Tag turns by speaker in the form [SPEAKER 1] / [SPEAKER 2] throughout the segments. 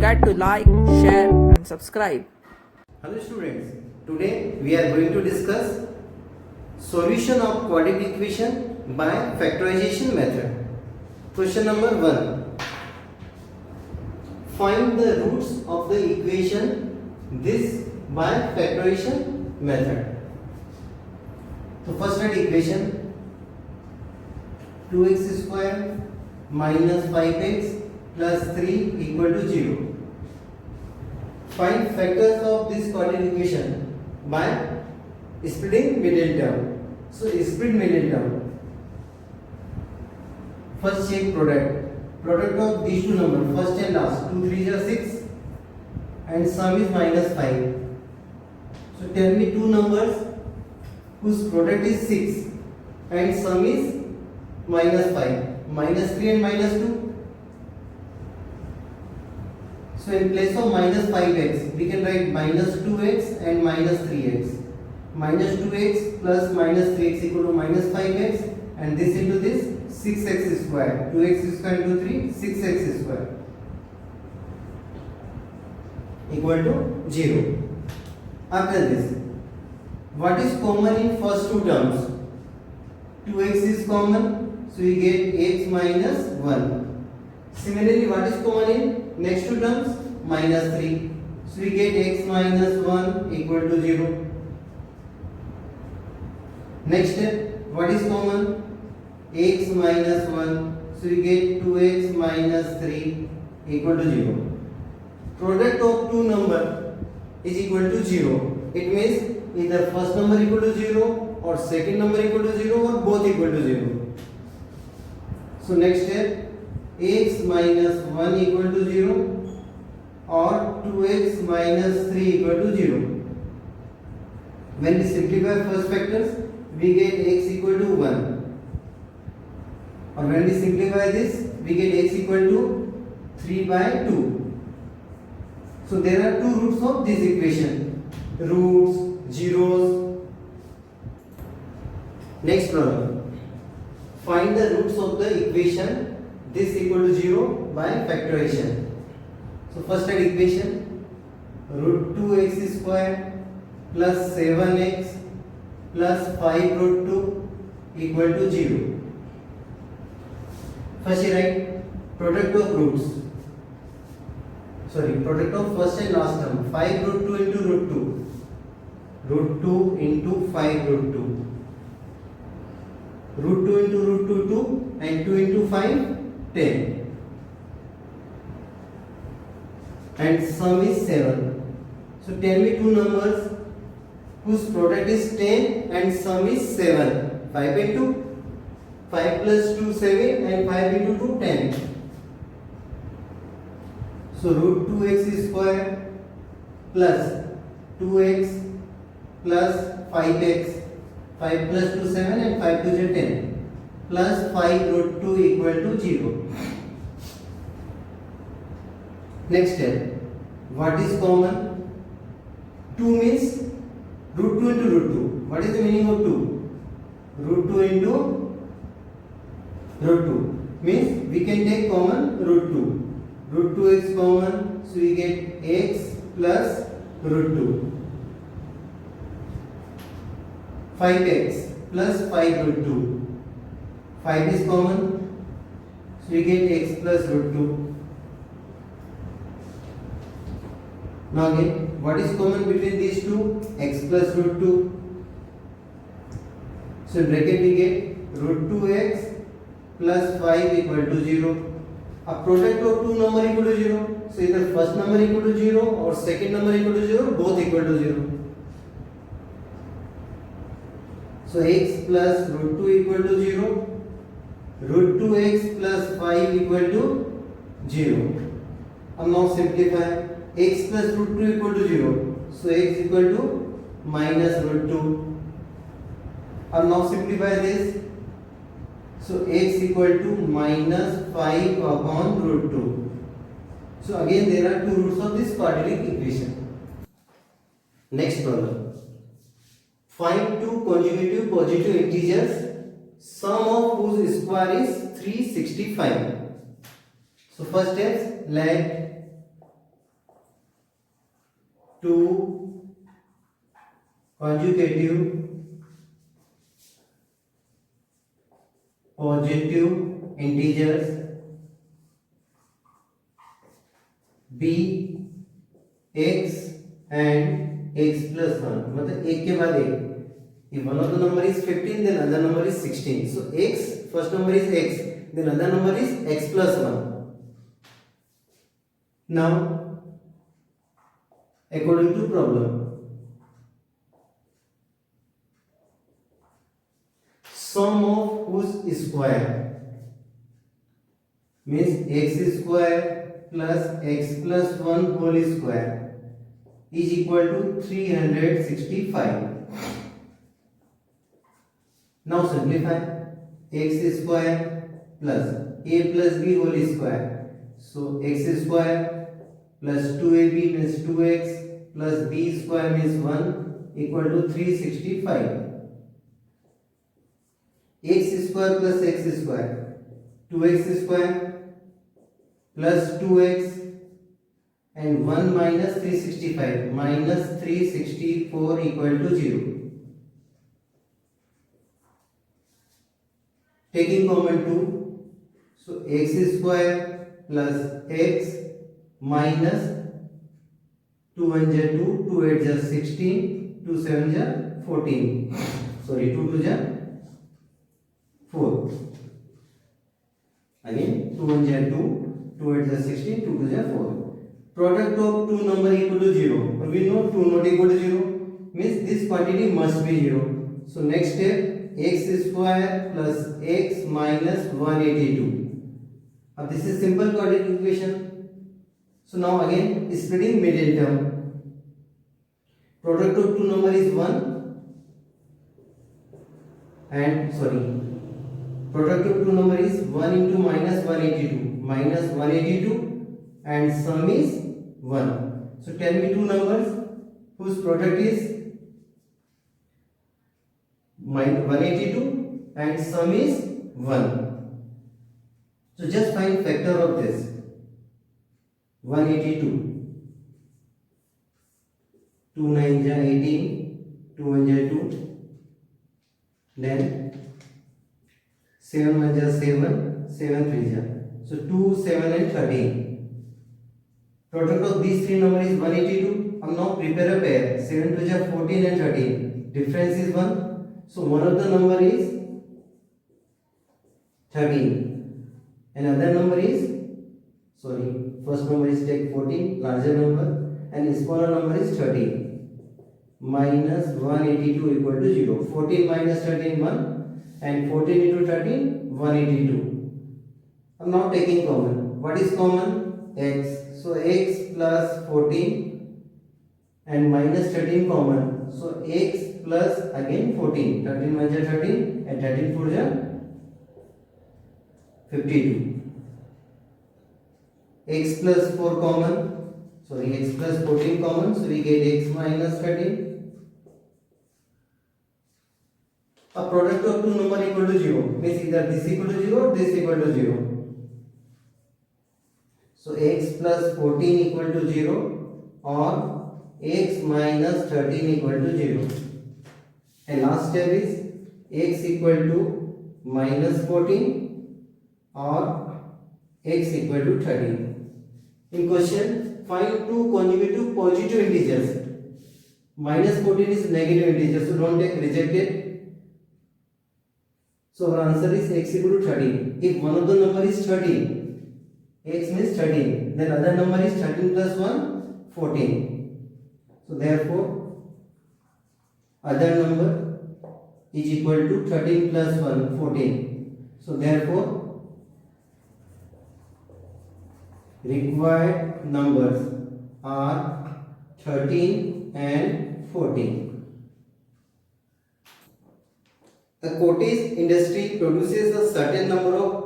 [SPEAKER 1] forget to like, share and subscribe.
[SPEAKER 2] Hello students, today we are going to discuss solution of quadratic equation by factorization method. Question number 1. Find the roots of the equation this by factorization method. So first write equation 2x square minus 5x plus 3 equal to 0. Find factors of this quadratic equation by splitting middle term. So split middle term. First check product of these two numbers, first and last. 2 3 are 6 and sum is minus 5. So tell me two numbers whose product is 6 and sum is minus 5. Minus 3 and minus 2. So in place of minus 5x, we can write minus 2x and minus 3x. Minus 2x plus minus 3x equal to minus 5x, and this into this 6x square. 2x square into 3, 6x square equal to 0. After this, what is common in first two terms? 2x is common, so we get x minus 1. Similarly, what is common in next two terms? Minus 3. So we get x minus 1 equal to 0. Next step, what is common? X minus 1. So we get 2x minus 3 equal to 0. Product of two number is equal to 0. It means either first number equal to 0 or second number equal to 0 or both equal to 0. So next step, x minus 1 equal to 0 or 2x minus 3 equal to 0. When we simplify first factors, we get x equal to 1. Or when we simplify this, we get x equal to 3 by 2. So there are two roots of this equation. Roots, zeros. Next problem. Find the roots of the equation this equal to 0 by factorization. So first write equation root 2x square plus 7x plus 5 root 2 equal to 0. First you write product of roots. Product of first and last term. 5 root 2 into root 2. Root 2 into 5 root 2. Root 2 into root 2 2 and 2 into 5 10. And sum is 7. So tell me two numbers whose product is 10 and sum is 7. 5 and 2. 5 plus 2 7 and 5 into 2 10. So root 2x square plus 2x plus 5x. 5 plus 2 7 and 5 to 0 10 plus 5 root 2 equal to 0. Next step, what is common? 2 means root 2 into root 2. What is the meaning of 2? Root 2 into root 2 means we can take common root 2. Root 2x common, so we get x plus root 2. 5x plus 5 root 2. 5 is common, so we get x plus root 2. Now again, what is common between these two? X plus root 2. So in bracket we get root 2x plus 5 equal to 0. A product of two number equal to 0. So either first number equal to 0 or second number equal to 0, both equal to 0. So x plus root 2 equal to 0. Root 2x plus 5 equal to 0. Now simplify. X plus root 2 equal to 0. So x equal to minus root 2. Now simplify this. So x equal to minus 5 upon root 2. So again there are two roots of this quadratic equation. Next problem. Find two consecutive positive integers, sum of whose square is 365. So first step, let two consecutive positive integers b x and x plus 1 मतलब एक के बाद एक. if one of the number is 15 then other number is 16. so x, first number is x, then other number is x plus 1. now according to problem, sum of whose square means x square plus x plus 1 whole square is equal to 365. now simplify. x square plus a plus b whole square, so x square plus 2ab means 2x plus b square means 1 equal to 365. x square plus x square, 2x square plus 2x and 1 minus 365 minus 364 equal to 0. taking common 2, so x square plus x minus 2 1 ja 2, 2 8 ja 16, 2 7 ja 14, sorry 2 2 ja 4. again 2 1 ja 2, 2 8 ja 16, 2 2 ja 4. product of two number equal to 0. we know 2 not equal to 0 means this quantity must be 0. so next step, x square plus x minus 182. now this is simple quadratic equation. so now again splitting middle term, product of two number is 1 and product of two number is 1 into minus 182 and sum is 1. so tell me two numbers whose product is 182 and sum is 1. so just find factor of this 182. 2 9 ja 18, 2 1 ja 2, then 7 1 ja 7, 7 3 ja, so 2 7 and 13. product of these three number is 182. now prepare a pair, 7 2 ja 14 and 13, difference is 1. so one of the number is 13 and other number is, first number is take 14 larger number and smaller number is 13. minus 182 equal to 0. 14 minus 13 1 and 14 into 13 182. I'm now taking common. what is common? x. so x plus 14 and minus 13 common, so x plus again 14, 13 1 ja 13 and 13 4 ja 52. x plus 4 common, x plus 14 common, so we get x minus 13. a product of two number equal to 0 means either this equal to 0 or this equal to 0. so x plus 14 equal to 0 or x minus 13 equal to 0. and last step is x equal to minus 14 or x equal to 13. in question, find two consecutive positive integers. minus 14 is negative integer, so don't take rejected. so our answer is x equal to 13. if one of the number is 13, x means 13, then other number is 13 plus 1 14. so therefore other number is equal to 13 plus 1 14. so therefore required numbers are 13 and 14. A cottage industry produces a certain number of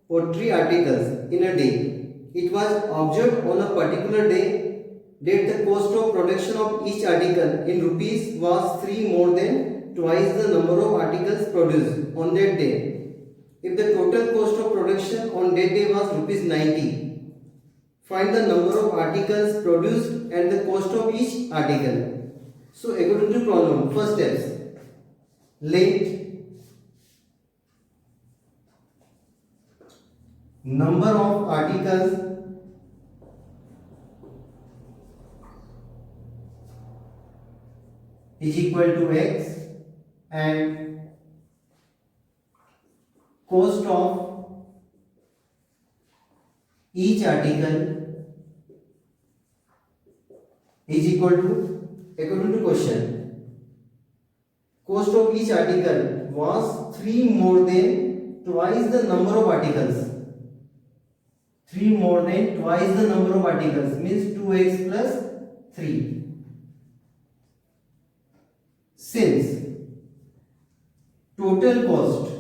[SPEAKER 2] pottery articles in a day. It was observed on a particular day that the cost of production of each article in rupees was 3 more than twice the number of articles produced on that day. If the total cost of production on that day was rupees 90, find the number of articles produced and the cost of each article. So according to problem, first steps, let number of articles is equal to x and cost of each article is equal to, according to question, cost of each article was 3 more than twice the number of articles. 3 more than twice the number of articles means 2x plus 3. Since total cost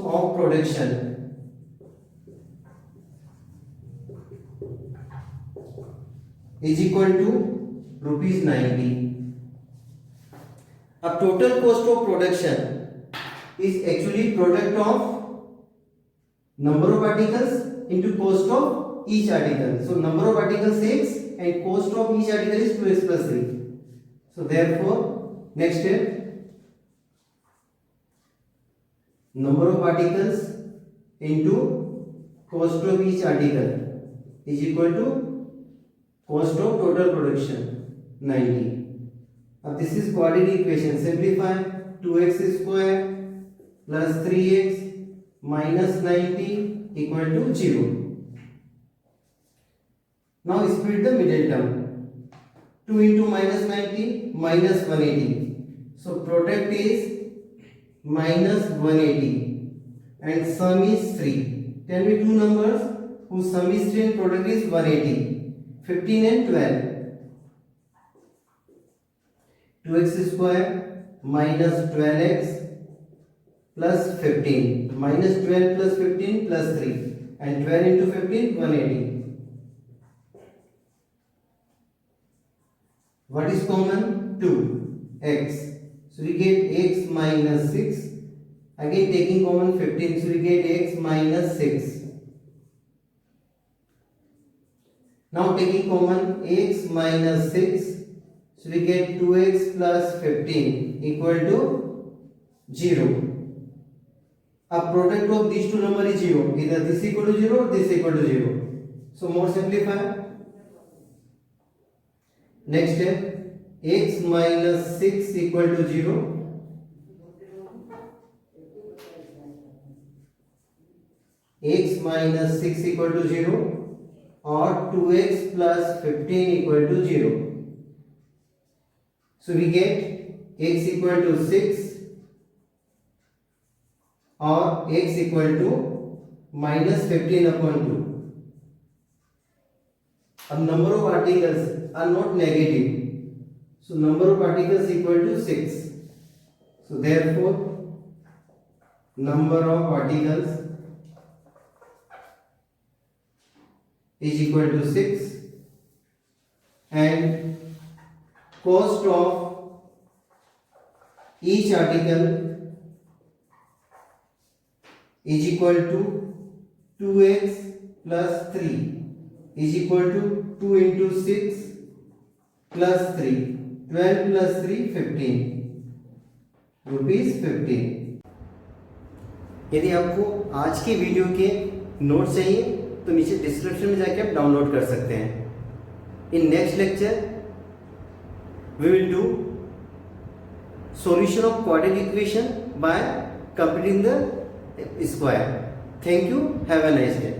[SPEAKER 2] of production is equal to rupees 90. अब total cost of production is actually product of number of articles into cost of each article. So number of articles 6 and cost of each article is 2x plus 3. So therefore next step, number of articles into cost of each article is equal to cost of total production 90. Now this is quadratic equation. Simplify. 2x square plus 3x minus 90 equal to 0. Now split the middle term. 2 into minus 90 minus 180. So product is minus 180 and sum is 3. Tell me two numbers whose sum is 3 and product is 180. 15 and 12. 2x square minus 12x plus 15 minus 12 plus 15 plus 3 and 12 into 15 180. What is common? 2 x. So we get x minus 6. Again taking common 15, so we get x minus 6. Now taking common x minus 6, so we get 2x plus 15 equal to 0. A product of these two numbers is 0. Either this equal to 0 or this equal to 0. So more simplify. Next step, x minus 6 equal to 0. X minus 6 equal to 0 or 2x plus 15 equal to 0. So we get x equal to 6 or x equal to minus 15 upon 2. अब number of articles are not negative, so number of articles equal to 6. So therefore number of articles is equal to 6 and cost of each article is equal to 2x plus 3 is equal to 2 into 6 plus 3, 12 plus 3 15 rupees 15। यदि आपको आज की video के notes चाहिए तो नीचे description में जाके आप डाउनलोड कर सकते हैं। In next lecture we will do solution of quadratic equation by completing the square. Thank you. Have a nice day.